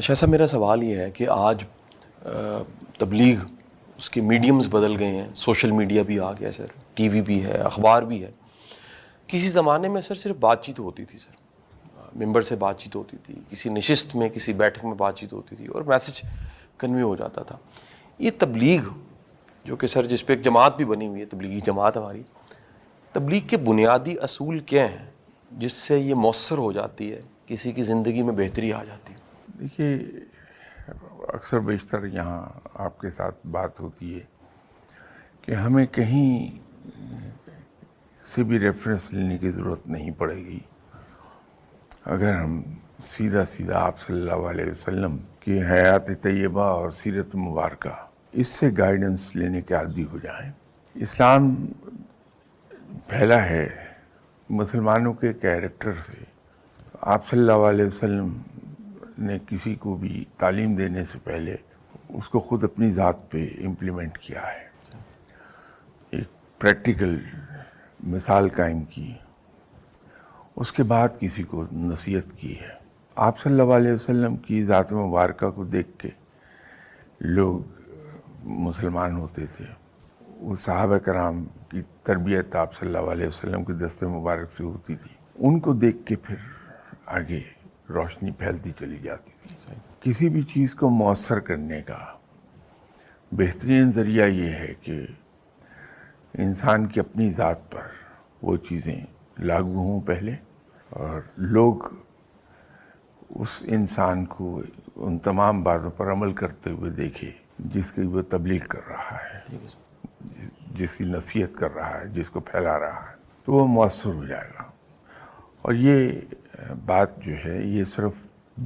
شاہ صاحب میرا سوال یہ ہے کہ آج تبلیغ اس کے میڈیمز بدل گئے ہیں، سوشل میڈیا بھی آ گیا سر، ٹی وی بھی ہے، اخبار بھی ہے. کسی زمانے میں سر صرف بات چیت ہوتی تھی سر، ممبر سے بات چیت ہوتی تھی، کسی نشست میں کسی بیٹھک میں بات چیت ہوتی تھی اور میسج کنوے ہو جاتا تھا. یہ تبلیغ جو کہ سر جس پہ ایک جماعت بھی بنی ہوئی ہے، تبلیغی جماعت ہماری، تبلیغ کے بنیادی اصول کیا ہیں جس سے یہ مؤثر ہو جاتی ہے، کسی کی زندگی میں بہتری آ جاتی ہے؟ دیکھیے، اکثر بیشتر یہاں آپ کے ساتھ بات ہوتی ہے کہ ہمیں کہیں سے بھی ریفرنس لینے کی ضرورت نہیں پڑے گی اگر ہم سیدھا آپ صلی اللہ علیہ وسلم کی حیات طیبہ اور سیرت مبارکہ اس سے گائیڈنس لینے کے عادی ہو جائیں. اسلام پھیلا ہے مسلمانوں کے کیریکٹر سے. آپ صلی اللہ علیہ وسلم نے کسی کو بھی تعلیم دینے سے پہلے اس کو خود اپنی ذات پہ امپلیمنٹ کیا ہے، ایک پریکٹیکل مثال قائم کی، اس کے بعد کسی کو نصیحت کی ہے. آپ صلی اللہ علیہ وسلم کی ذات مبارکہ کو دیکھ کے لوگ مسلمان ہوتے تھے. وہ صحابہ کرام کی تربیت آپ صلی اللہ علیہ وسلم کے دست مبارک سے ہوتی تھی، ان کو دیکھ کے پھر آگے روشنی پھیلتی چلی جاتی تھی. کسی بھی چیز کو مؤثر کرنے کا بہترین ذریعہ یہ ہے کہ انسان کی اپنی ذات پر وہ چیزیں لاگو ہوں پہلے، اور لوگ اس انسان کو ان تمام باتوں پر عمل کرتے ہوئے دیکھے جس کی وہ تبلیغ کر رہا ہے، جس کی نصیحت کر رہا ہے، جس کو پھیلا رہا ہے، تو وہ مؤثر ہو جائے گا. اور یہ بات جو ہے یہ صرف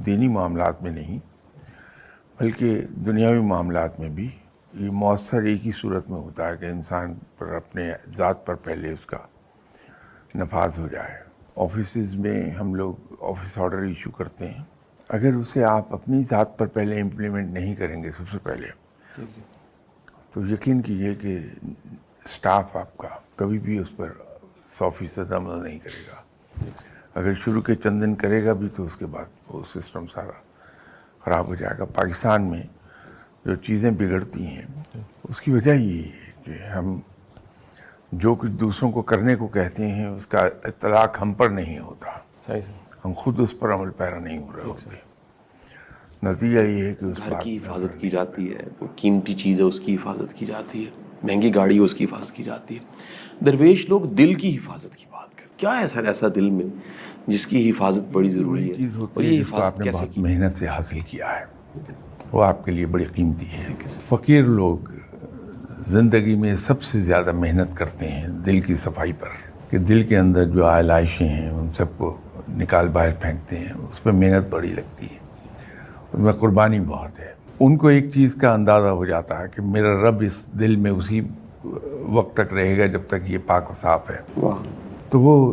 دینی معاملات میں نہیں بلکہ دنیاوی معاملات میں بھی یہ مؤثر ایک ہی صورت میں ہوتا ہے کہ انسان پر اپنے ذات پر پہلے اس کا نفاذ ہو جائے. آفیسز میں ہم لوگ آفس آرڈر ایشو کرتے ہیں، اگر اسے آپ اپنی ذات پر پہلے امپلیمنٹ نہیں کریں گے سب سے پہلے تو یقین کیجیے کہ اسٹاف آپ کا کبھی بھی اس پر 100% عمل نہیں کرے گا. اگر شروع کے چند دن کرے گا بھی تو اس کے بعد وہ سسٹم سارا خراب ہو جائے گا. پاکستان میں جو چیزیں بگڑتی ہیں اس کی وجہ یہ ہے کہ ہم جو کچھ دوسروں کو کرنے کو کہتے ہیں اس کا اطلاق ہم پر نہیں ہوتا، صحیح سر. ہم خود اس پر عمل پیرا نہیں ہو رہے ہوتے. نتیجہ یہ ہے کہ اس گھر بات کی میں حفاظت کی جاتی ہے، وہ قیمتی چیز ہے اس کی حفاظت کی جاتی ہے، مہنگی گاڑی ہے اس کی حفاظت کی جاتی ہے. درویش لوگ دل کی حفاظت کی بات کریں. کیا ہے سر ایسا دل میں جس کی حفاظت بڑی ضروری وہی ہے چیز اور ہوتی ہے یہ جس کو آپ حفاظت نے کیسے بہت کی؟ محنت سے حاصل کیا ہے، وہ آپ کے لیے بڑی قیمتی ہے. فقیر لوگ زندگی میں سب سے زیادہ محنت کرتے ہیں دل کی صفائی پر، کہ دل کے اندر جو آلائشیں ہیں ان سب کو نکال باہر پھینکتے ہیں. اس پہ محنت بڑی لگتی ہے، اس میں قربانی بہت ہے. ان کو ایک چیز کا اندازہ ہو جاتا ہے کہ میرا رب اس دل میں اسی وقت تک رہے گا جب تک یہ پاک و صاف ہے. تو وہ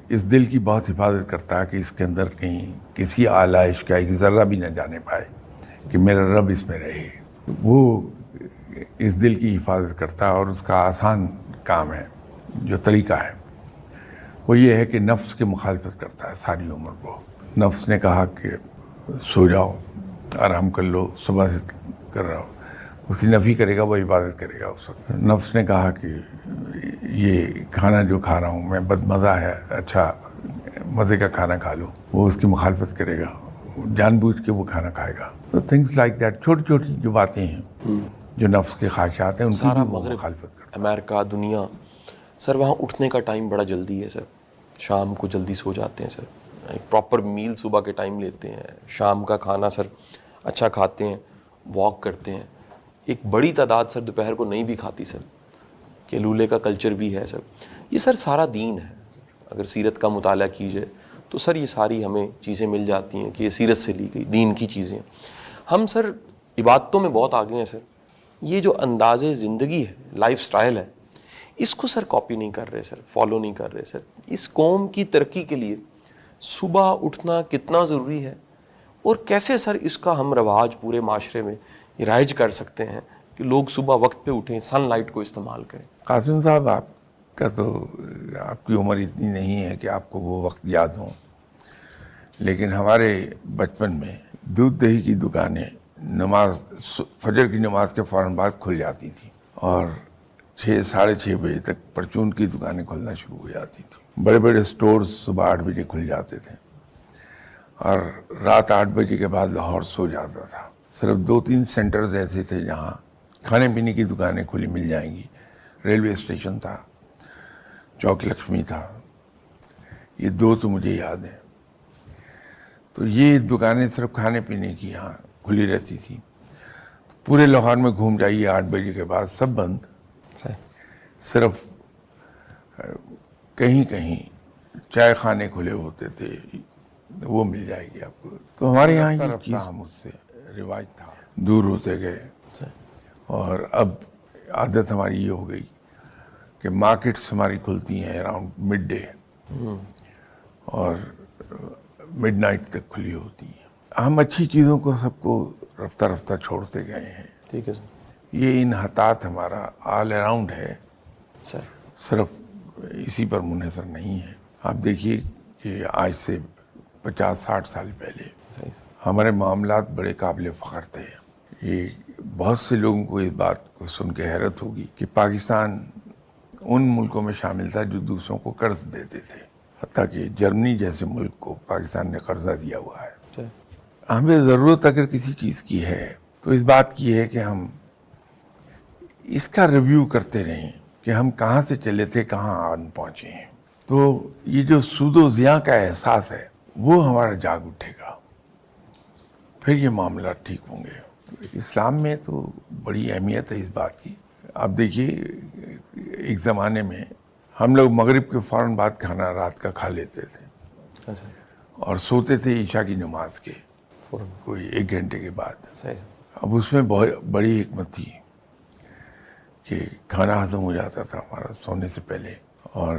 اس دل کی بہت حفاظت کرتا ہے کہ اس کے اندر کہیں کسی آلائش کا ایک ذرہ بھی نہ جانے پائے کہ میرا رب اس میں رہے. وہ اس دل کی حفاظت کرتا ہے، اور اس کا آسان کام ہے، جو طریقہ ہے وہ یہ ہے کہ نفس کی مخالفت کرتا ہے ساری عمر کو. نفس نے کہا کہ سو جاؤ، آرام کر لو، صبح سے کر رہا ہو، اس کی نفی کرے گا، وہ عبادت کرے گا اس وقت. نفس نے کہا کہ یہ کھانا جو کھا رہا ہوں میں بد مزہ ہے، اچھا مزے کا کھانا کھا لو، وہ اس کی مخالفت کرے گا، جان بوجھ کے وہ کھانا کھائے گا. تو تھنگس لائک دیٹ، چھوٹی چھوٹی جو باتیں ہیں جو نفس کے خواہشات ہیں ان کی سارا بھی وہ مغرب، مخالفت کرتا ہے. امریکہ، دنیا سر وہاں اٹھنے کا ٹائم بڑا جلدی ہے سر، شام کو جلدی سو جاتے ہیں سر، ایک پراپر میل صبح کے ٹائم لیتے ہیں، شام کا کھانا سر اچھا کھاتے ہیں، واک کرتے ہیں. ایک بڑی تعداد سر دوپہر کو نہیں بھی کھاتی سر، کہ لولے کا کلچر بھی ہے سر. یہ سر سارا دین ہے. اگر سیرت کا مطالعہ کیجئے تو سر یہ ساری ہمیں چیزیں مل جاتی ہیں کہ یہ سیرت سے لی گئی دین کی چیزیں. ہم سر عبادتوں میں بہت آگے ہیں سر. یہ جو انداز زندگی ہے، لائف سٹائل ہے، اس کو سر کاپی نہیں کر رہے سر، فالو نہیں کر رہے سر. اس قوم کی ترقی کے لیے صبح اٹھنا کتنا ضروری ہے، اور کیسے سر اس کا ہم رواج پورے معاشرے میں رائج کر سکتے ہیں کہ لوگ صبح وقت پہ اٹھیں، سن لائٹ کو استعمال کریں. قاسم صاحب، آپ کا تو آپ کی عمر اتنی نہیں ہے کہ آپ کو وہ وقت یاد ہوں، لیکن ہمارے بچپن میں دودھ دہی کی دکانیں نماز فجر کی نماز کے فوراً بعد کھل جاتی تھیں اور 6-6:30 بجے تک پرچون کی دکانیں کھلنا شروع ہو جاتی تھیں. بڑے بڑے سٹورز صبح 8 بجے کھل جاتے تھے اور رات 8 بجے کے بعد لاہور سو جاتا تھا. صرف 2-3 سینٹرز ایسے تھے جہاں کھانے پینے کی دکانیں کھلی مل جائیں گی. ریلوے اسٹیشن تھا, چوک لکشمی تھا, یہ 2 تو مجھے یاد ہیں. تو یہ دکانیں صرف کھانے پینے کی یہاں کھلی رہتی تھیں. پورے لاہور میں گھوم جائیے 8 بجے کے بعد سب بند, صرف کہیں کہیں چائے خانے کھلے ہوتے تھے, وہ مل جائے گی آپ کو. تو ہمارے یہاں یہ چیز مجھ سے رواج تھا, دور ہوتے گئے. اور اب عادت ہماری یہ ہو گئی کہ مارکیٹس ہماری کھلتی ہیں اراؤنڈ مڈ ڈے اور مڈ نائٹ تک کھلی ہوتی ہیں. ہم اچھی چیزوں کو سب کو رفتہ رفتہ چھوڑتے گئے ہیں. ٹھیک ہے سر. یہ انحطاط ہمارا آل اراؤنڈ ہے سر. صرف اسی پر منحصر نہیں ہے. آپ دیکھیے کہ آج سے 50-60 سال پہلے ہمارے معاملات بڑے قابل فخر تھے. یہ بہت سے لوگوں کو اس بات کو سن کے حیرت ہوگی کہ پاکستان ان ملکوں میں شامل تھا جو دوسروں کو قرض دیتے تھے. حتیٰ کہ جرمنی جیسے ملک کو پاکستان نے قرضہ دیا ہوا ہے. ہمیں ضرورت اگر کسی چیز کی ہے تو اس بات کی ہے کہ ہم اس کا ریویو کرتے رہیں کہ ہم کہاں سے چلے تھے, کہاں آن پہنچے ہیں. تو یہ جو سود و زیاں کا احساس ہے وہ ہمارا جاگ اٹھے گا, پھر یہ معاملات ٹھیک ہوں گے. اسلام میں تو بڑی اہمیت ہے اس بات کی. آپ دیکھیے ایک زمانے میں ہم لوگ مغرب کے فوراً بعد کھانا رات کا کھا لیتے تھے اور سوتے تھے عشاء کی نماز کے کوئی 1 گھنٹے کے بعد. اب اس میں بہت بڑی حکمت تھی کہ کھانا ہضم ہو جاتا تھا ہمارا سونے سے پہلے, اور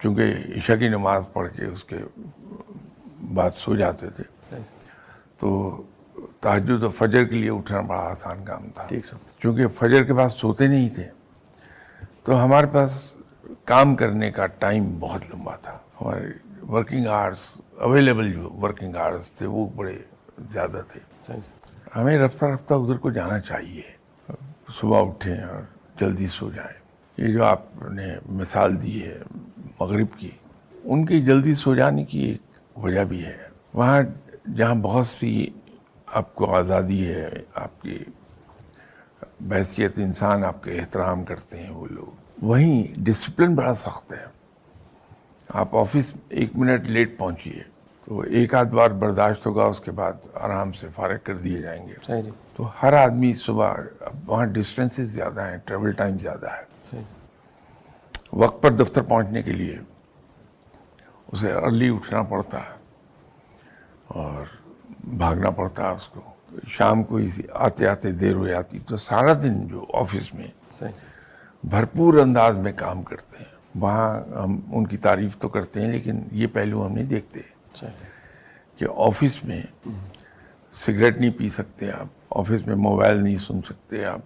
چونکہ عشاء کی نماز پڑھ کے اس کے بعد سو جاتے تھے تو تہجد و فجر کے لیے اٹھنا بڑا آسان کام تھا. چونکہ فجر کے بعد سوتے نہیں تھے تو ہمارے پاس کام کرنے کا ٹائم بہت لمبا تھا. ہمارے ورکنگ آورس اویلیبل جو ورکنگ آورس تھے وہ بڑے زیادہ تھے. ہمیں رفتہ رفتہ ادھر کو جانا چاہیے. صبح اٹھیں اور جلدی سو جائیں. یہ جو آپ نے مثال دی ہے مغرب کی, ان کی جلدی سو جانے کی ایک وجہ بھی ہے. وہاں جہاں بہت سی آپ کو آزادی ہے, آپ کی بحیثیت انسان آپ کے احترام کرتے ہیں وہ لوگ, وہیں ڈسپلن بڑا سخت ہے. آپ آفس 1 منٹ لیٹ پہنچیے تو 1-8 بار برداشت ہوگا, اس کے بعد آرام سے فارغ کر دیے جائیں گے. تو ہر آدمی صبح, وہاں ڈسٹینسز زیادہ ہیں, ٹریول ٹائم زیادہ ہے. وقت پر دفتر پہنچنے کے لیے اسے ارلی اٹھنا پڑتا ہے اور بھاگنا پڑتا ہے اس کو. شام کو آتے آتے دیر ہو جاتی, تو سارا دن جو آفس میں بھرپور انداز میں کام کرتے ہیں, وہاں ہم ان کی تعریف تو کرتے ہیں لیکن یہ پہلو ہم نہیں دیکھتے کہ آفس میں سگریٹ نہیں پی سکتے آپ, آفس میں موبائل نہیں سن سکتے آپ,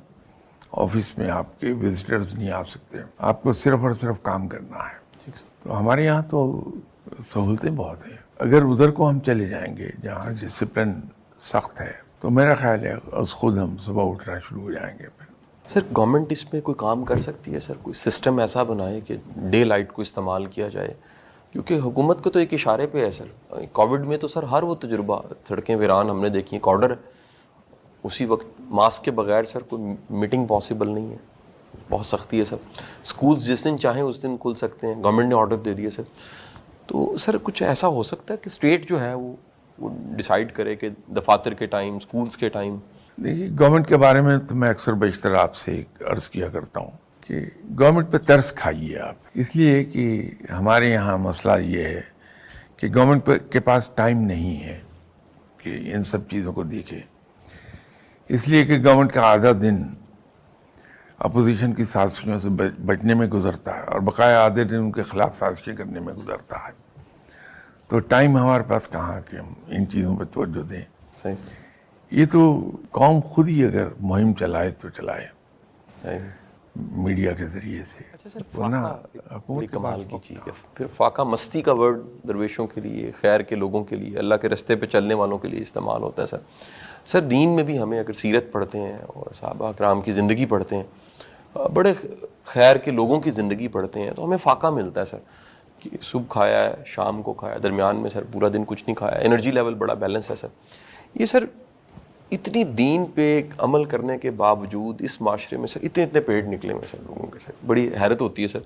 آفس میں آپ کے وزٹرز نہیں آ سکتے, آپ کو صرف اور صرف کام کرنا ہے. تو ہمارے یہاں تو سہولتیں بہت ہیں. اگر ادھر کو ہم چلے جائیں گے جہاں ڈسپلن سخت ہے تو میرا خیال ہے از خود ہم صبح اٹھنا شروع ہو جائیں گے. پھر سر گورنمنٹ اس میں کوئی کام کر سکتی ہے سر, کوئی سسٹم ایسا بنائے کہ ڈے لائٹ کو استعمال کیا جائے, کیونکہ حکومت کو تو ایک اشارے پہ ہے سر. کووڈ میں تو سر ہر وہ تجربہ, سڑکیں ویران ہم نے دیکھی, ایک آرڈر اسی وقت ماسک کے بغیر سر کوئی میٹنگ پاسبل نہیں ہے, بہت سختی ہے سر. اسکولز جس دن چاہیں اس دن کھل سکتے ہیں, گورنمنٹ نے آرڈر دے دیا سر. تو سر کچھ ایسا ہو سکتا ہے کہ اسٹیٹ جو ہے وہ ڈیسائیڈ کرے کہ دفاتر کے ٹائم, اسکولز کے ٹائم. دیکھیے گورنمنٹ کے بارے میں تو میں اکثر بیشتر آپ سے ایک عرض کیا کرتا ہوں کہ گورنمنٹ پہ ترس کھائیے آپ, اس لیے کہ ہمارے یہاں مسئلہ یہ ہے کہ گورنمنٹ کے پاس ٹائم نہیں ہے کہ ان سب چیزوں کو دیکھے. اس لیے کہ گورنمنٹ کا آدھا دن اپوزیشن کی سازشوں سے بچنے میں گزرتا ہے اور بقایا آدھے دن ان کے خلاف سازشیں کرنے میں گزرتا ہے. تو ٹائم ہمارے پاس کہاں کہ ہم ان چیزوں پہ توجہ دیں. یہ تو قوم خود ہی اگر مہم چلائے تو چلائے. میڈیا کے ذریعے سے. اچھا سر، ورنہ بڑی حکومت کے کمال پاس کی وقت چیز کہاں؟ ہے. پھر فاقہ مستی کا ورڈ درویشوں کے لیے، خیر کے لوگوں کے لیے، اللہ کے رستے پہ چلنے والوں کے لیے استعمال ہوتا ہے سر. سر دین میں بھی ہمیں اگر سیرت پڑھتے ہیں اور صحابہ کرام کی زندگی پڑھتے ہیں، بڑے خیر کے لوگوں کی زندگی پڑھتے ہیں، تو ہمیں فاقہ ملتا ہے سر کہ صبح کھایا ہے، شام کو کھایا، درمیان میں سر پورا دن کچھ نہیں کھایا، انرجی لیول بڑا بیلنس ہے سر. یہ سر اتنی دین پہ عمل کرنے کے باوجود اس معاشرے میں سر اتنے پیڑ نکلے ہوئے سر لوگوں کے. سر بڑی حیرت ہوتی ہے سر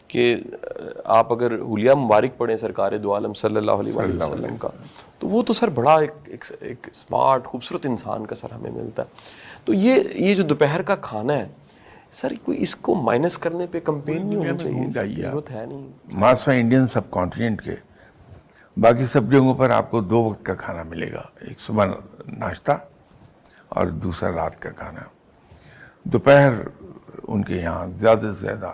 کہ آپ اگر حلیہ مبارک پڑھیں سرکار دو عالم صلی اللہ علیہ وآلہ وسلم کا، تو وہ تو سر بڑا ایک اسمارٹ خوبصورت انسان کا سر ہمیں ملتا ہے. تو یہ جو دوپہر کا کھانا ہے سر، کوئی اس کو مائنس کرنے پہ کمپین نہیں ہونی چاہیے، ضرورت ہے نہیں. ماسوا انڈین سب کانٹیننٹ کے باقی سب جگہوں پر آپ کو 2 وقت کا کھانا ملے گا، ایک صبح ناشتہ اور دوسرا رات کا کھانا. دوپہر ان کے یہاں زیادہ سے زیادہ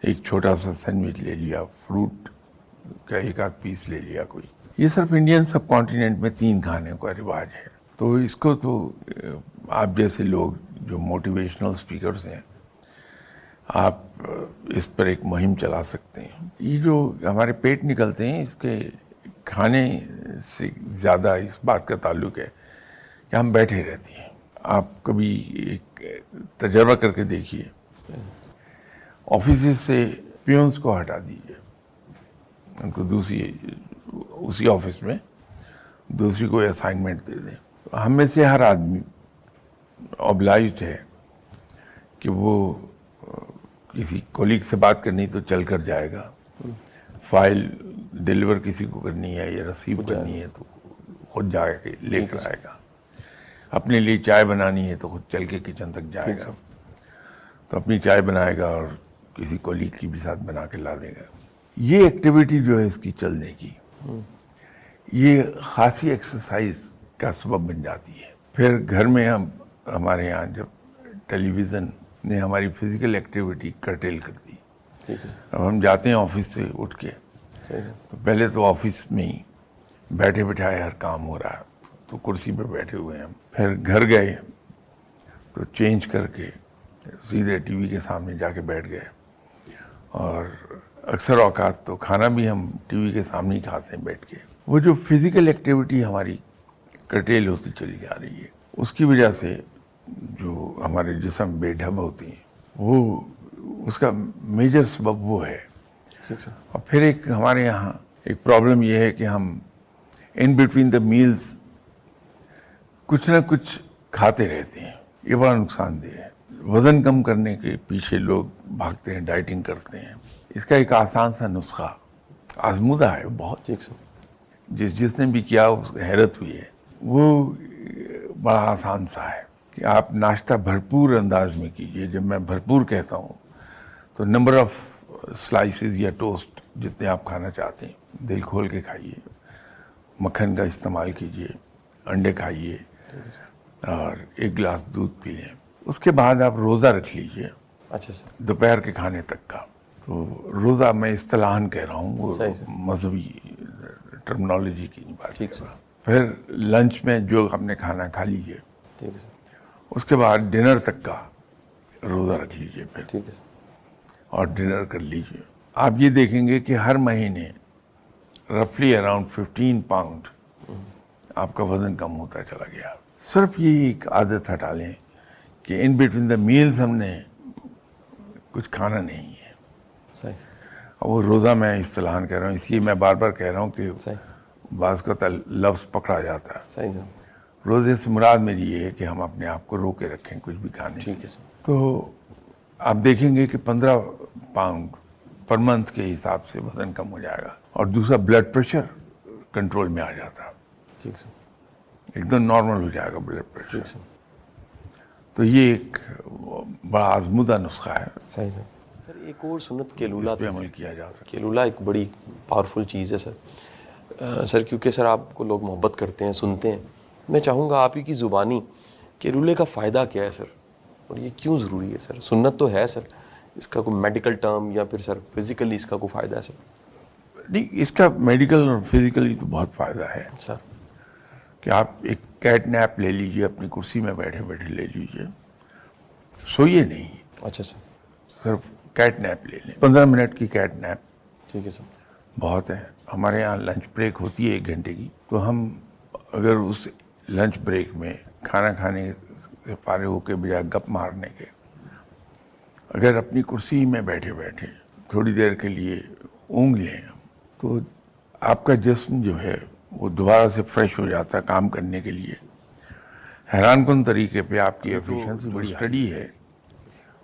ایک چھوٹا سا سینڈوچ لے لیا، فروٹ کا 1 آدھ پیس لے لیا کوئی. یہ صرف انڈین سب کانٹیننٹ میں 3 کھانے کا رواج ہے. تو اس کو تو آپ جیسے لوگ جو موٹیویشنل اسپیکرز ہیں، آپ اس پر ایک مہم چلا سکتے ہیں. یہ جو ہمارے پیٹ نکلتے ہیں، اس کے کھانے سے زیادہ اس بات کا تعلق ہے کہ ہم بیٹھے رہتے ہیں. آپ کبھی ایک تجربہ کر کے دیکھیے، آفیسز سے پیونز کو ہٹا دیجیے، ان کو اسی آفس میں دوسری کوئی اسائنمنٹ دے دیں. ہم میں سے ہر آدمی اوبلائزڈ ہے کہ وہ کسی کولیگ سے بات کرنی تو چل کر جائے گا، فائل ڈیلیور کسی کو کرنی ہے یا ریسیو کرنی ہے تو خود جا کے لے کر آئے گا، اپنے لیے چائے بنانی ہے تو خود چل کے کچن تک جائے گا، تو اپنی چائے بنائے گا اور کسی کولیگ کی بھی ساتھ بنا کے لا دے گا. یہ ایکٹیویٹی جو ہے اس کی چلنے کی، یہ خاصی ایکسرسائز کا سبب بن جاتی ہے. پھر گھر میں ہمارے یہاں جب ٹیلی ویژن نے ہماری فزیکل ایکٹیویٹی کرٹیل کر دی. اب ہم جاتے ہیں آفس سے اٹھ کے، تو پہلے تو آفس میں ہی بیٹھے بٹھائے ہر کام ہو رہا ہے، تو کرسی پہ بیٹھے ہوئے ہیں. پھر گھر گئے تو چینج کر کے سیدھے ٹی وی کے سامنے جا کے بیٹھ گئے، اور اکثر اوقات تو کھانا بھی ہم ٹی وی کے سامنے ہی کھاتے ہیں بیٹھ کے. وہ جو فزیکل ایکٹیویٹی ہماری کرٹیل ہوتی چلی جا رہی ہے، اس کی وجہ سے جو ہمارے جسم بے ڈھب ہوتی ہیں، وہ اس کا میجر سبب وہ ہے. اور پھر ایک ہمارے یہاں ایک پرابلم یہ ہے کہ ہم ان بٹوین دا میلز کچھ نہ کچھ کھاتے رہتے ہیں. یہ بڑا نقصان دہ ہے. وزن کم کرنے کے پیچھے لوگ بھاگتے ہیں، ڈائٹنگ کرتے ہیں. اس کا ایک آسان سا نسخہ آزمودہ ہے بہت، جس نے بھی کیا اس کو حیرت ہوئی ہے. وہ بڑا آسان سا ہے کہ آپ ناشتہ بھرپور انداز میں کیجئے. جب میں بھرپور کہتا ہوں تو نمبر آف سلائسز یا ٹوسٹ جتنے آپ کھانا چاہتے ہیں دل کھول کے کھائیے. مکھن کا استعمال کیجئے، انڈے کھائیے، اور 1 گلاس دودھ پی لیں. اس کے بعد آپ روزہ رکھ لیجئے. اچھا سر، دوپہر کے کھانے تک کا. تو روزہ میں اصطلاحاً کہہ رہا ہوں، وہ مذہبی ٹرمنالوجی کی نہیں بات کر رہا. پھر لنچ میں جو ہم نے کھانا کھا لیجئے، اس کے بعد ڈنر تک کا روزہ رکھ لیجئے پھر، اور ڈنر کر لیجئے. آپ یہ دیکھیں گے کہ ہر مہینے رفلی اراؤنڈ 15 پاؤنڈ آپ کا وزن کم ہوتا چلا گیا. صرف یہ ایک عادت ہٹا لیں کہ ان بٹوین دا میلز ہم نے کچھ کھانا نہیں ہے. وہ روزہ میں اصطلاحاً کہہ رہا ہوں، اس لیے میں بار بار کہہ رہا ہوں کہ بعض کا لفظ پکڑا جاتا ہے. روزے سے مراد میری یہ ہے کہ ہم اپنے آپ کو روکے رکھیں کچھ بھی کھانے سے. تو آپ دیکھیں گے کہ 15 پاؤنڈ پر منتھ کے حساب سے وزن کم ہو جائے گا. اور دوسرا بلڈ پریشر کنٹرول میں آ جاتا ہے، ایک دم نارمل ہو جائے گا بلڈ پریشر. تو یہ ایک بڑا آزمودہ نسخہ ہے. صحیح سر. ایک اور سنت کیلولا اس پہ عمل کیا جا سکتا ہے. کیلولا ایک بڑی پاورفل چیز ہے سر. کیونکہ سر آپ کو لوگ محبت کرتے ہیں، سنتے ہیں. میں چاہوں گا آپ ہی کی زبانی کیلولے کا فائدہ کیا ہے سر، اور یہ کیوں ضروری ہے سر؟ سنت تو ہے سر، اس کا کوئی میڈیکل ٹرم یا پھر سر فزیکلی اس کا کوئی فائدہ ہے سر؟ نہیں، اس کا میڈیکل اور فزیکلی تو بہت فائدہ ہے سر. کہ آپ ایک کیٹ نیپ لے لیجئے، اپنی کرسی میں بیٹھے بیٹھے لے لیجئے، سوئیے نہیں. اچھا سر. سر کیٹ نیپ لے لیں, 15 منٹ کی کیٹ نیپ ٹھیک ہے سر. بہت ہے. ہمارے یہاں لنچ بریک ہوتی ہے 1 گھنٹے کی, تو ہم اگر اس لنچ بریک میں کھانا کھانے سے فارغ ہو کے بجائے گپ مارنے کے اگر اپنی کرسی میں بیٹھے بیٹھے تھوڑی دیر کے لیے اونگ لیں تو آپ کا جسم جو ہے وہ دوبارہ سے فریش ہو جاتا ہے کام کرنے کے لیے. حیران کن طریقے پہ آپ کی ایفیشنسی بڑی اسٹڈی ہے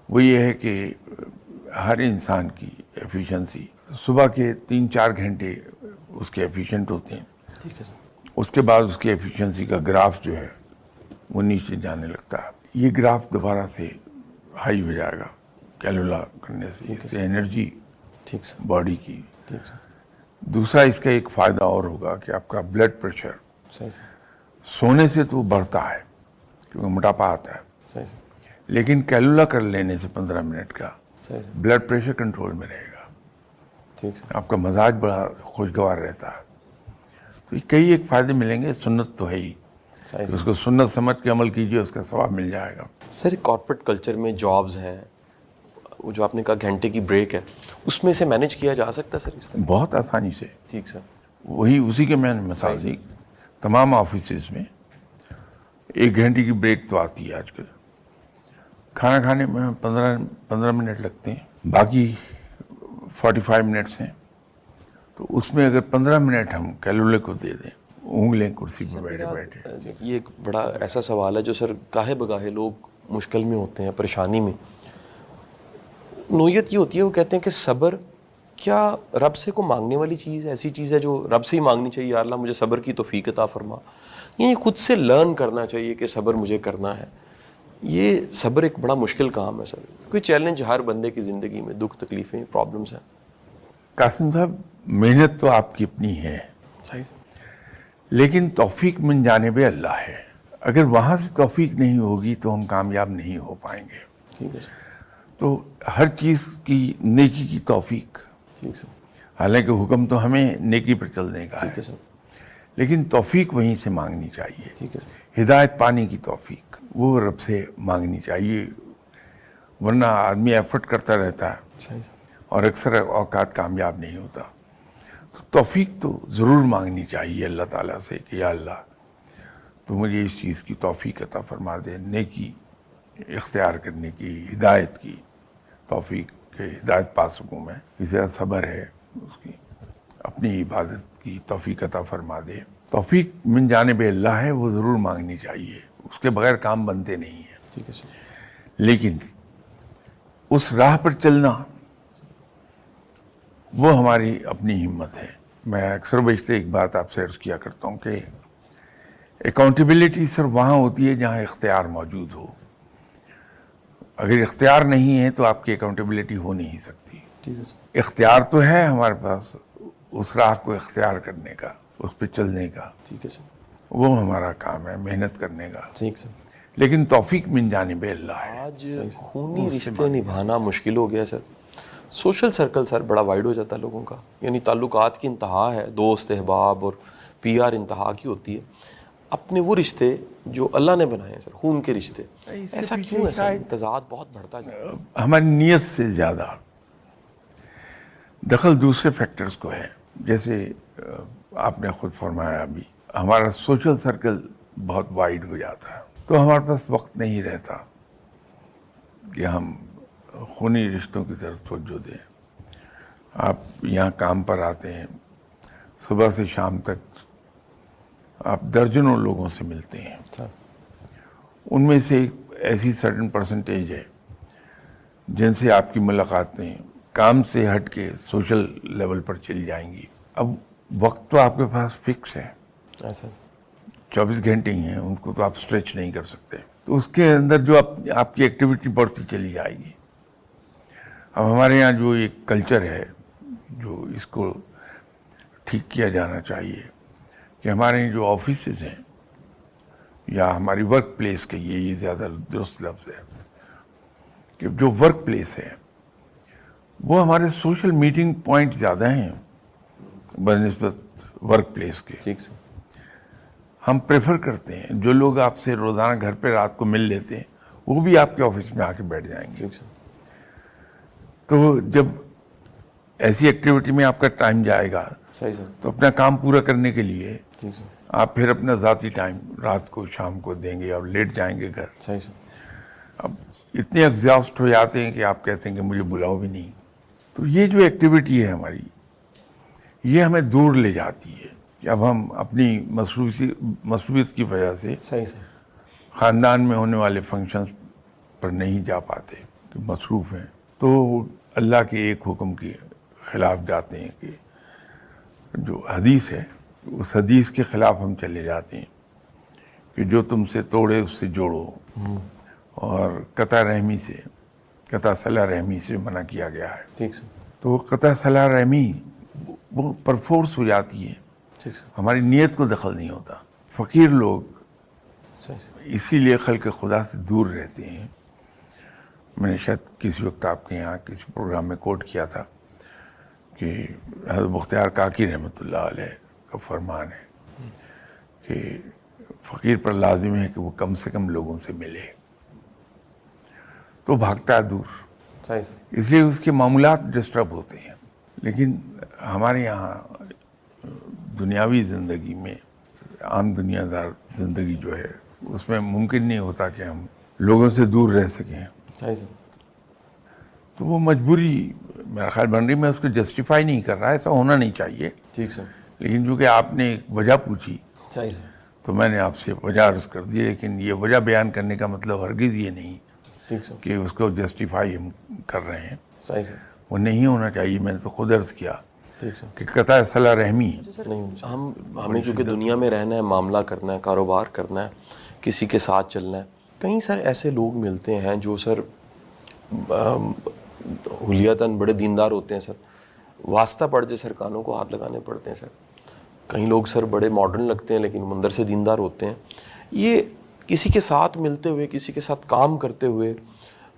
وہ یہ ہے کہ ہر انسان کی ایفیشنسی صبح کے 3-4 گھنٹے اس کے ایفیشنٹ ہوتے ہیں, ٹھیک ہے سر. اس کے بعد اس کی ایفیشنسی کا گراف جو ہے وہ نیچے جانے لگتا ہے. یہ گراف دوبارہ سے ہائی ہو جائے گا کیلولا کرنے سے, اس سے انرجی ٹھیک سر. باڈی کی. ٹھیک سر. دوسرا اس کا ایک فائدہ اور ہوگا کہ آپ کا بلڈ پریشر صحیح سر. سونے سے تو بڑھتا ہے کیونکہ موٹاپا آتا ہے, صحیح سر. لیکن کیلولا کر لینے سے 15 منٹ کا صحیح سر. بلڈ پریشر کنٹرول میں رہے گا, ٹھیک سر. آپ کا مزاج بڑا خوشگوار رہتا ہے. تو یہ کئی ایک فائدے ملیں گے. سنت تو ہے ہی, صحیح اس کو سنت سمجھ کے عمل کیجئے, اس کا ثواب مل جائے گا. سر. کارپوریٹ کلچر میں جابز ہیں, وہ جو آپ نے کہا گھنٹے کی بریک ہے, اس میں سے مینیج کیا جا سکتا ہے سر اس طرح؟ بہت آسانی سے. ٹھیک سر. وہی اسی کے میں نے مثال دی. تمام آفیسز میں 1 گھنٹے کی بریک تو آتی ہے آج کل. کھانا کھانے میں 15 منٹ لگتے ہیں, باقی 45 منٹس ہیں. تو اس میں اگر 15 منٹ ہم کیلولے کو دے دیں, اونگ لیں کرسی پر بیٹھے بیٹھے. یہ ایک بڑا ایسا سوال ہے جو سر گاہے بگاہے لوگ مشکل میں ہوتے ہیں, پریشانی میں. نوعیت یہ ہوتی ہے, وہ کہتے ہیں کہ صبر کیا رب سے کو مانگنے والی چیز ہے, ایسی چیز ہے جو رب سے ہی مانگنی چاہیے, یا اللہ مجھے صبر کی توفیق عطا فرما, یہ خود سے لرن کرنا چاہیے کہ صبر مجھے کرنا ہے. یہ صبر ایک بڑا مشکل کام ہے سر. کوئی چیلنج ہر بندے کی زندگی میں, دکھ تکلیفیں پرابلمس ہیں. قاسم صاحب, محنت تو آپ کی اپنی ہے, صحیح سر. لیکن توفیق من جانب اللہ ہے. اگر وہاں سے توفیق نہیں ہوگی تو ہم کامیاب نہیں ہو پائیں گے. ٹھیک ہے سر. تو ہر چیز کی نیکی کی توفیق, ٹھیک سر. حالانکہ حکم تو ہمیں نیکی پر چلنے کا ٹھیک ہے ہے, سر. لیکن توفیق وہیں سے مانگنی چاہیے. ٹھیک ہے سر. ہدایت پانے کی توفیق وہ رب سے مانگنی چاہیے, ورنہ آدمی ایفرٹ کرتا رہتا ہے صحیح سر. اور اکثر اوقات کامیاب نہیں ہوتا. تو توفیق تو ضرور مانگنی چاہیے اللہ تعالیٰ سے کہ یا اللہ تو مجھے اس چیز کی توفیق عطا فرما دے, نیکی اختیار کرنے کی, ہدایت کی توفیق کے ہدایت پا سکوں میں. اسی طرح صبر ہے, اس کی اپنی عبادت کی توفیق عطا فرما دے. توفیق من جانب اللہ ہے, وہ ضرور مانگنی چاہیے, اس کے بغیر کام بنتے نہیں ہیں. ٹھیک ہے سر. لیکن اس راہ پر چلنا وہ ہماری اپنی ہمت ہے. میں اکثر بیشتر ایک بات آپ سے عرض کیا کرتا ہوں کہ اکاؤنٹیبلٹی صرف وہاں ہوتی ہے جہاں اختیار موجود ہو. اگر اختیار نہیں ہے تو آپ کی اکاؤنٹیبلٹی ہو نہیں سکتی. ٹھیک ہے سر. اختیار تو ہے ہمارے پاس اس راہ کو اختیار کرنے کا, اس پہ چلنے کا, ٹھیک ہے سر. وہ ہمارا کام ہے, محنت کرنے کا. ٹھیک سر. لیکن توفیق من جانب اللہ ہے. آج خونی رشتے نبھانا مشکل ہو گیا سر. سوشل سرکل سر بڑا وائڈ ہو جاتا ہے لوگوں کا, یعنی تعلقات کی انتہا ہے, دوست احباب اور پی آر انتہا کی ہوتی ہے. اپنے وہ رشتے جو اللہ نے بنائے ہیں سر, خون کے رشتے, ایسا کیوں ہے سر؟ تضاد بہت بڑھتا جا رہا ہے. ہماری نیت سے زیادہ دخل دوسرے فیکٹرز کو ہے. جیسے آپ نے خود فرمایا ابھی, ہمارا سوشل سرکل بہت وائڈ ہو جاتا ہے تو ہمارے پاس وقت نہیں رہتا کہ ہم خونی رشتوں کی طرف توجہ دیں. آپ یہاں کام پر آتے ہیں, صبح سے شام تک آپ درجنوں لوگوں سے ملتے ہیں. ان میں سے ایک ایسی سرٹن پرسنٹیج ہے جن سے آپ کی ملاقاتیں کام سے ہٹ کے سوشل لیول پر چلی جائیں گی. اب وقت تو آپ کے پاس فکس ہے, ایسا 24 گھنٹے ہی ہیں, ان کو تو آپ اسٹریچ نہیں کر سکتے. تو اس کے اندر جو آپ کی ایکٹیویٹی بڑھتی چلی جائے گی. اب ہمارے یہاں جو ایک کلچر ہے جو اس کو ٹھیک کیا جانا چاہیے کہ ہمارے جو آفیسز ہیں یا ہماری ورک پلیس کہیے, یہ زیادہ درست لفظ ہے, کہ جو ورک پلیس ہے وہ ہمارے سوشل میٹنگ پوائنٹ زیادہ ہیں بنسبت ورک پلیس کے. ٹھیک سر. ہم پریفر کرتے ہیں جو لوگ آپ سے روزانہ گھر پہ رات کو مل لیتے ہیں وہ بھی آپ کے آفس میں آ کے بیٹھ جائیں گے. ٹھیک سر. تو جب ایسی ایکٹیویٹی میں آپ کا ٹائم جائے گا صحیح سر. تو اپنا کام پورا کرنے کے لیے ٹھیک سر. آپ پھر اپنا ذاتی ٹائم رات کو شام کو دیں گے اور لیٹ جائیں گے گھر. صحیح سر. اب اتنے ایگزاسٹ ہو جاتے ہیں کہ آپ کہتے ہیں کہ مجھے بلاؤ بھی نہیں. تو یہ جو ایکٹیویٹی ہے ہماری یہ ہمیں دور لے جاتی ہے کہ اب ہم اپنی مصروفیت کی وجہ سے صحیح سر. خاندان میں ہونے والے فنکشنز پر نہیں جا پاتے کہ مصروف ہیں. تو اللہ کے ایک حکم کے خلاف جاتے ہیں کہ جو حدیث ہے اس حدیث کے خلاف ہم چلے جاتے ہیں کہ جو تم سے توڑے اس سے جوڑو، اور قطع صلہ رحمی سے منع کیا گیا ہے. ٹھیک سر. تو قطع صلہ رحمی وہ پرفورس ہو جاتی ہے، ٹھیک سر. ہماری نیت کو دخل نہیں ہوتا. فقیر لوگ صحیح سر. اسی لیے خلق خدا سے دور رہتے ہیں. میں نے شاید کسی وقت آپ کے یہاں کسی پروگرام میں کوٹ کیا تھا کہ حضرت مختار کاکی رحمۃ اللہ علیہ کا فرمان ہے کہ فقیر پر لازم ہے کہ وہ کم سے کم لوگوں سے ملے، تو بھاگتا ہے دور. صحیح سر. اس لیے اس کے معمولات ڈسٹرب ہوتے ہیں. لیکن ہمارے یہاں دنیاوی زندگی میں عام دنیا دار زندگی جو ہے اس میں ممکن نہیں ہوتا کہ ہم لوگوں سے دور رہ سکیں. صحیح سر. تو وہ مجبوری میرا خیال بن رہی. میں اس کو جسٹیفائی نہیں کر رہا، ایسا ہونا نہیں چاہیے. ٹھیک سر. لیکن چونکہ آپ نے ایک وجہ پوچھی صحیح سر. تو میں نے آپ سے وجہ عرض کر دی. لیکن یہ وجہ بیان کرنے کا مطلب ہرگز یہ نہیں ٹھیک سر. کہ اس کو جسٹیفائی ہم کر رہے ہیں. صحیح سر. وہ نہیں ہونا چاہیے. میں نے تو خود عرض کیا ٹھیک سر. کہ قطع صلہ رحمی نہیں، ہمیں کیونکہ دنیا میں رہنا ہے، معاملہ کرنا ہے، کاروبار کرنا ہے، کسی کے ساتھ چلنا ہے. کئی سر ایسے لوگ ملتے ہیں جو سر حلیتاً بڑے دیندار ہوتے ہیں سر، واسطہ پڑ جائے سر کانوں کو ہاتھ لگانے پڑتے ہیں سر. کئی لوگ سر بڑے ماڈرن لگتے ہیں لیکن اندر سے دیندار ہوتے ہیں. یہ کسی کے ساتھ ملتے ہوئے، کسی کے ساتھ کام کرتے ہوئے،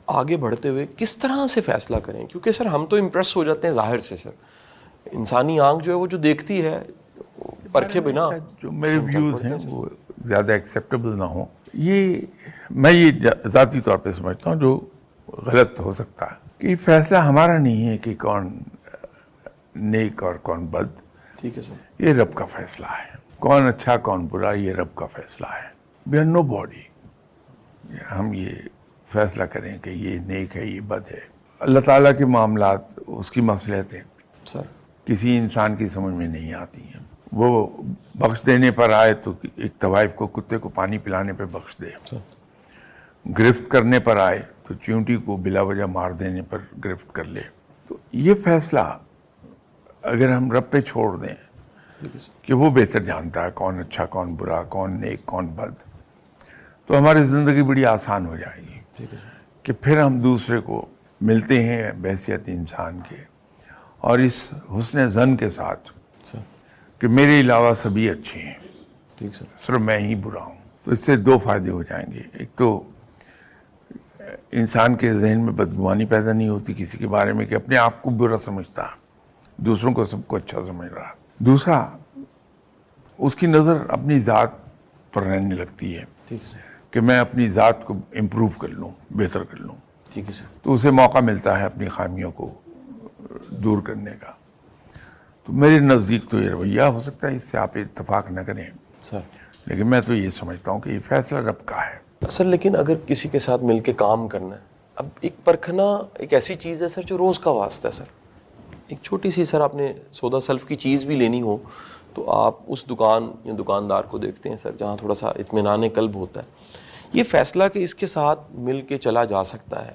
آگے بڑھتے ہوئے کس طرح سے فیصلہ کریں؟ کیونکہ سر ہم تو امپریس ہو جاتے ہیں ظاہر سے سر. انسانی آنکھ جو ہے وہ جو دیکھتی ہے پرکھے بنا. جو میرے ویوز ہیں وہ زیادہ ایکسیپٹیبل نہ ہوں. یہ میں یہ ذاتی طور پہ سمجھتا ہوں جو غلط ہو سکتا ہے کہ یہ فیصلہ ہمارا نہیں ہے کہ کون نیک اور کون بد. ٹھیک ہے سر. یہ رب کا فیصلہ ہے. کون اچھا کون برا یہ رب کا فیصلہ ہے. وی آر نو باڈی ہم یہ فیصلہ کریں کہ یہ نیک ہے یہ بد ہے. اللہ تعالیٰ کے معاملات اس کی مصلحتیں سر کسی انسان کی سمجھ میں نہیں آتی ہیں. وہ بخش دینے پر آئے تو ایک طوائف کو کتے کو پانی پلانے پہ بخش دے، سر. گرفت کرنے پر آئے تو چیونٹی کو بلا وجہ مار دینے پر گرفت کر لے. تو یہ فیصلہ اگر ہم رب پہ چھوڑ دیں ٹھیک ہے سر. کہ وہ بہتر جانتا ہے کون اچھا کون برا، کون نیک کون بد، تو ہماری زندگی بڑی آسان ہو جائے گی. ٹھیک ہے سر. کہ پھر ہم دوسرے کو ملتے ہیں بحیثیت انسان کے اور اس حسن ظن کے ساتھ سر. کہ میرے علاوہ سبھی اچھے ہیں، ٹھیک سر. صرف میں ہی برا ہوں. تو اس سے دو فائدے ہو جائیں گے. ایک تو انسان کے ذہن میں بدگمانی پیدا نہیں ہوتی کسی کے بارے میں کہ اپنے آپ کو برا سمجھتا، دوسروں کو سب کو اچھا سمجھ رہا. دوسرا اس کی نظر اپنی ذات پر رہنے لگتی ہے ٹھیک ہے سر. کہ میں اپنی ذات کو امپروو کر لوں، بہتر کر لوں. ٹھیک ہے سر. تو اسے موقع ملتا ہے اپنی خامیوں کو دور کرنے کا. تو میرے نزدیک تو یہ رویہ ہو سکتا ہے، اس سے آپ اتفاق نہ کریں، سر لیکن میں تو یہ سمجھتا ہوں کہ یہ فیصلہ رب کا ہے. سر لیکن اگر کسی کے ساتھ مل کے کام کرنا ہے، اب ایک پرکھنا ایک ایسی چیز ہے سر جو روز کا واسطہ ہے سر. ایک چھوٹی سی سر آپ نے سودا سلف کی چیز بھی لینی ہو تو آپ اس دکان یا دکاندار کو دیکھتے ہیں سر جہاں تھوڑا سا اطمینان قلب ہوتا ہے. یہ فیصلہ کہ اس کے ساتھ مل کے چلا جا سکتا ہے،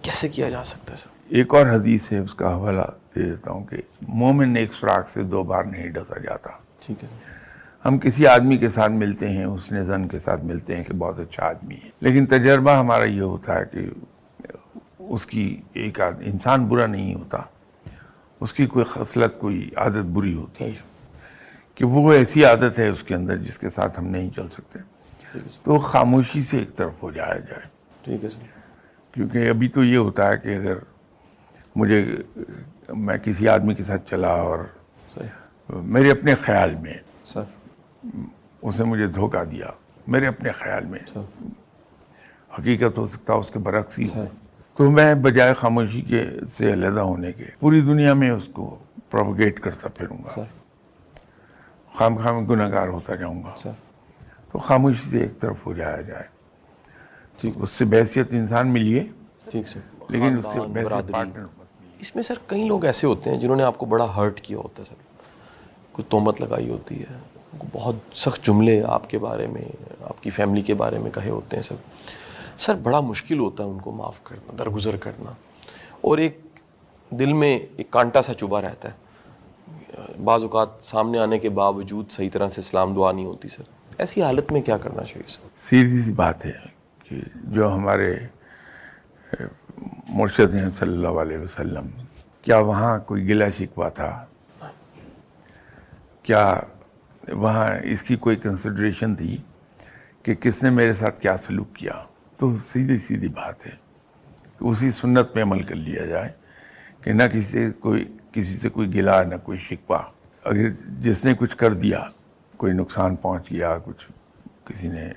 کیسے کیا جا سکتا ہے سر؟ ایک اور حدیث ہے، اس کا حوالہ دے دیتا ہوں کہ مومن ایک سراخ سے دو بار نہیں ڈسا جاتا. ٹھیک ہے سر. ہم کسی آدمی کے ساتھ ملتے ہیں، حسن ظن کے ساتھ ملتے ہیں کہ بہت اچھا آدمی ہے، لیکن تجربہ ہمارا یہ ہوتا ہے کہ اس کی ایک انسان برا نہیں ہوتا، اس کی کوئی خصلت کوئی عادت بری ہوتی ہے کہ وہ ایسی عادت ہے اس کے اندر جس کے ساتھ ہم نہیں چل سکتے. ٹھیک ہے سر. تو خاموشی سے ایک طرف ہو جایا جائے. ٹھیک ہے سر. کیونکہ ابھی تو یہ ہوتا ہے کہ اگر میں کسی آدمی کے ساتھ چلا اور صحیح. میرے اپنے خیال میں سر اس نے مجھے دھوکہ دیا، میرے اپنے خیال میں، سر حقیقت ہو سکتا ہے اس کے برعکس ہی ہو. سر تو میں بجائے خاموشی کے سے علیحدہ ہونے کے پوری دنیا میں اس کو پروپیگیٹ کرتا پھروں گا, سر خام خام گناہگار ہوتا جاؤں گا. سر تو خاموشی سے ایک طرف ہو جایا جائے. ٹھیک اس سے بحثیت انسان ملیے, ٹھیک سر. لیکن اس سے خاندان، بحثیت برادری. پارٹنر مت ملیے. اس میں سر کئی لوگ ایسے ہوتے ہیں جنہوں نے آپ کو بڑا ہرٹ کیا ہوتا ہے سر, کوئی تہمت لگائی ہوتی ہے, بہت سخت جملے آپ کے بارے میں, آپ کی فیملی کے بارے میں کہے ہوتے ہیں سر. سر بڑا مشکل ہوتا ہے ان کو معاف کرنا, درگزر کرنا, اور ایک دل میں ایک کانٹا سا چبھا رہتا ہے. بعض اوقات سامنے آنے کے باوجود صحیح طرح سے سلام دعا نہیں ہوتی سر. ایسی حالت میں کیا کرنا چاہیے سر؟ سیدھی سی بات ہے کہ جو ہمارے مرشد ہیں صلی اللہ علیہ وسلم, کیا وہاں کوئی گلہ شکوہ تھا؟ کیا وہاں اس کی کوئی کنسیڈریشن تھی کہ کس نے میرے ساتھ کیا سلوک کیا؟ تو سیدھی بات ہے کہ اسی سنت پہ عمل کر لیا جائے کہ نہ کسی سے کوئی گلہ, نہ کوئی شکوہ. اگر جس نے کچھ کر دیا, کوئی نقصان پہنچ گیا, کچھ کسی نے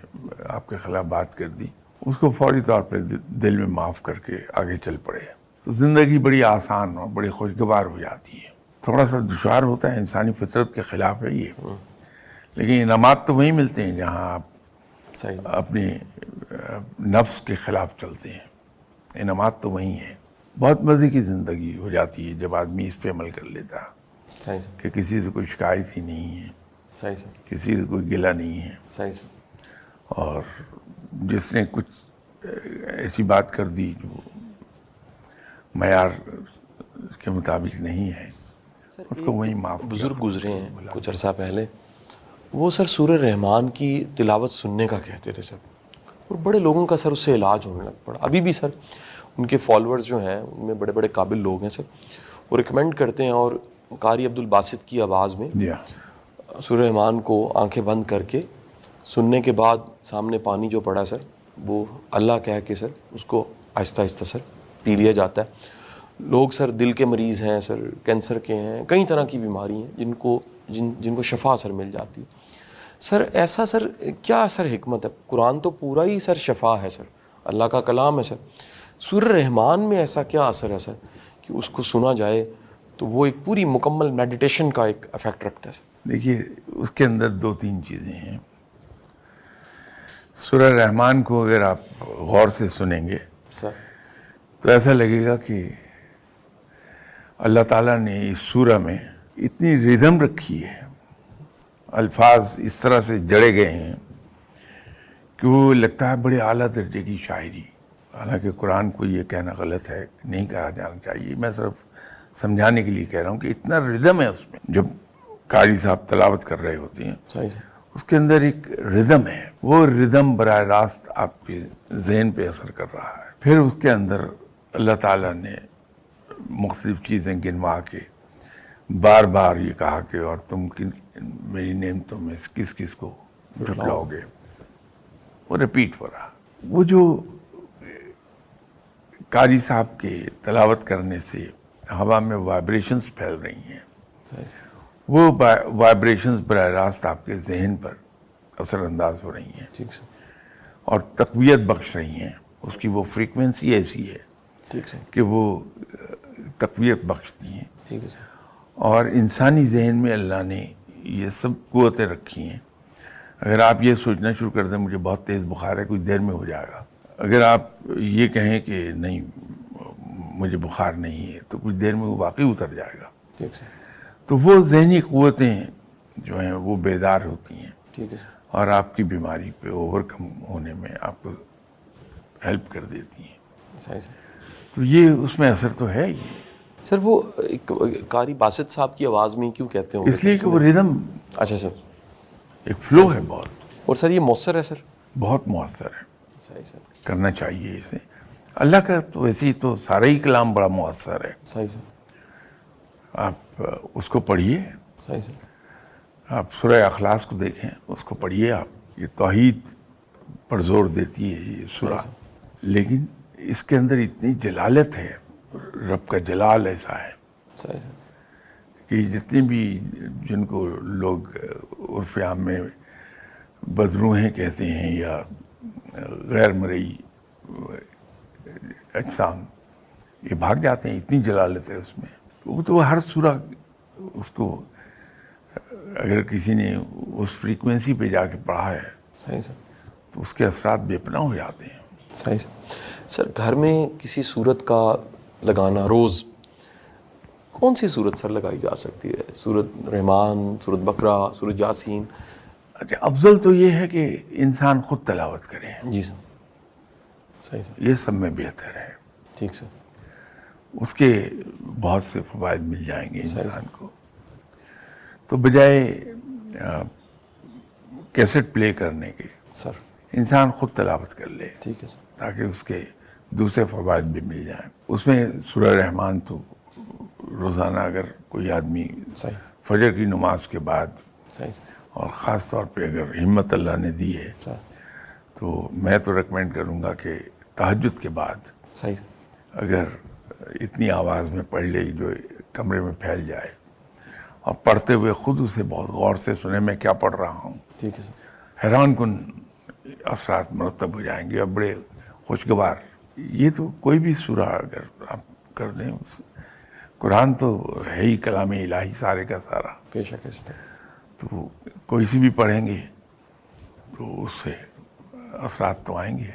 آپ کے خلاف بات کر دی, اس کو فوری طور پہ دل میں معاف کر کے آگے چل پڑے, تو زندگی بڑی آسان اور بڑی خوشگوار ہو جاتی ہے. تھوڑا سا دشوار ہوتا ہے, انسانی فطرت کے خلاف ہے یہ, لیکن انعامات تو وہیں ملتے ہیں جہاں آپ صحیح اپنے نفس کے خلاف چلتے ہیں. انعامات تو وہیں ہیں. بہت مزے کی زندگی ہو جاتی ہے جب آدمی اس پہ عمل کر لیتا صحیح سر. کہ کسی سے کوئی شکایت ہی نہیں ہے, صحیح سر. کسی سے کوئی گلہ نہیں ہے, صحیح سر. اور جس نے کچھ ایسی بات کر دی جو معیار کے مطابق نہیں ہے, اس کو وہیں معاف کیا. بزرگ گزرے ہیں کچھ عرصہ پہلے, وہ سر سورہ رحمان کی تلاوت سننے کا کہتے تھے سر, اور بڑے لوگوں کا سر اس سے علاج ہونے لگ پڑا. ابھی بھی سر ان کے فالوورز جو ہیں ان میں بڑے بڑے قابل لوگ ہیں سر, وہ ریکمینڈ کرتے ہیں, اور قاری عبدالباسط کی آواز میں جی سورہ رحمان کو آنکھیں بند کر کے سننے کے بعد سامنے پانی جو پڑا سر, وہ اللہ کہہ کے سر اس کو آہستہ آہستہ سر پی لیا جاتا ہے. لوگ سر دل کے مریض ہیں سر, کینسر کے ہیں, کئی طرح کی بیماری ہیں جن کو شفا سر مل جاتی ہے. سر ایسا سر کیا سر حکمت ہے؟ قرآن تو پورا ہی سر شفا ہے سر, اللہ کا کلام ہے سر. سورہ رحمان میں ایسا کیا اثر ہے سر کہ اس کو سنا جائے تو وہ ایک پوری مکمل میڈیٹیشن کا ایک افیکٹ رکھتا ہے سر؟ دیکھیے, اس کے اندر 2-3 چیزیں ہیں. سورہ رحمان کو اگر آپ غور سے سنیں گے سر تو ایسا لگے گا کہ اللہ تعالیٰ نے اس سورہ میں اتنی ریدم رکھی ہے, الفاظ اس طرح سے جڑے گئے ہیں کہ وہ لگتا ہے بڑے اعلیٰ درجے کی شاعری. حالانکہ قرآن کو یہ کہنا غلط ہے, نہیں کہا جانا چاہیے, میں صرف سمجھانے کے لیے کہہ رہا ہوں کہ اتنا ردم ہے اس میں. جب قاری صاحب تلاوت کر رہے ہوتے ہیں صحیح سر. اس کے اندر ایک ردم ہے, وہ ردم براہ راست آپ کے ذہن پہ اثر کر رہا ہے. پھر اس کے اندر اللہ تعالیٰ نے مختلف چیزیں گنوا کے بار بار یہ کہا کہ اور تم میری نعمتوں میں کس کس کو جھٹلاؤ گے, وہ ریپیٹ ہو رہا. وہ جو قاری صاحب کے تلاوت کرنے سے ہوا میں وائبریشنز پھیل رہی ہیں, وہ وائبریشنز براہ راست آپ کے ذہن پر اثر انداز ہو رہی ہیں ٹھیک سر. اور تقویت بخش رہی ہیں. اس کی وہ فریکوینسی ایسی ہے ٹھیک سر. کہ وہ تقویت بخشتی ہیں. ٹھیک ہے سر. اور انسانی ذہن میں اللہ نے یہ سب قوتیں رکھی ہیں. اگر آپ یہ سوچنا شروع کر دیں مجھے بہت تیز بخار ہے, کچھ دیر میں ہو جائے گا. اگر آپ یہ کہیں کہ نہیں مجھے بخار نہیں ہے, تو کچھ دیر میں وہ واقعی اتر جائے گا. ٹھیک سر. تو وہ ذہنی قوتیں جو ہیں وہ بیدار ہوتی ہیں ٹھیک ہے سر. اور آپ کی بیماری پہ اوور کم ہونے میں آپ کو ہیلپ کر دیتی ہیں. صحیح سر. تو یہ اس میں اثر تو ہے ہی. سر وہ قاری باسط صاحب کی آواز میں کیوں کہتے ہیں؟ اس لیے کہ وہ ردم اچھا سر. ایک فلو ہے بہت, اور سر یہ مؤثر ہے سر؟ بہت مؤثر ہے. صحیح سر. کرنا چاہیے اسے. اللہ کا تو ویسے ہی تو سارا ہی کلام بڑا مؤثر ہے. صحیح سر. آپ اس کو پڑھیے, صحیح سر. آپ سورہ اخلاص کو دیکھیں, اس کو پڑھیے آپ. یہ توحید پر زور دیتی ہے یہ سورہ, لیکن اس کے اندر اتنی جلالت ہے, رب کا جلال ایسا ہے صحیح سر. کہ جتنے بھی جن کو لوگ عرف عام میں بدروہیں کہتے ہیں یا غیر مرئی اجسام یہ بھاگ جاتے ہیں، اتنی جلالت ہے اس میں. وہ تو ہر سورہ اس کو اگر کسی نے اس فریکوینسی پہ جا کے پڑھا ہے صحیح سر. تو اس کے اثرات بے پناہ ہو جاتے ہیں. صحیح سر. گھر میں کسی صورت کا لگانا روز، کون سی صورت سر لگائی جا سکتی ہے؟ سورت رحمان، سورت بقرہ، سورت یاسین؟ اچھا، افضل تو یہ ہے کہ انسان خود تلاوت کرے. جی سر. صحیح سر. یہ سب میں بہتر ہے. ٹھیک سر. اس کے بہت سے فوائد مل جائیں گے صحیح انسان کو. تو بجائے کیسٹ پلے کرنے کے سر. انسان خود تلاوت کر لے ٹھیک ہے سر. تاکہ اس کے دوسرے فوائد بھی مل جائیں. اس میں سورہ رحمان تو روزانہ اگر کوئی آدمی صحیح. فجر کی نماز کے بعد، صحیح سر. اور خاص طور پہ اگر ہمت اللہ نے دی ہے، سر. تو میں تو ریکمینڈ کروں گا کہ تہجد کے بعد صحیح سر. اگر اتنی آواز میں پڑھ لے جو کمرے میں پھیل جائے، اور پڑھتے ہوئے خود اسے بہت غور سے سنے میں کیا پڑھ رہا ہوں. ٹھیک ہے سر. حیران کن اثرات مرتب ہو جائیں گے اور بڑے خوشگوار. یہ تو کوئی بھی سورہ اگر آپ کر دیں، قرآن تو ہے ہی کلام الہی سارے کا سارا. بے شک اس طرح. تو کوئی سی بھی پڑھیں گے تو اس سے اثرات تو آئیں گے.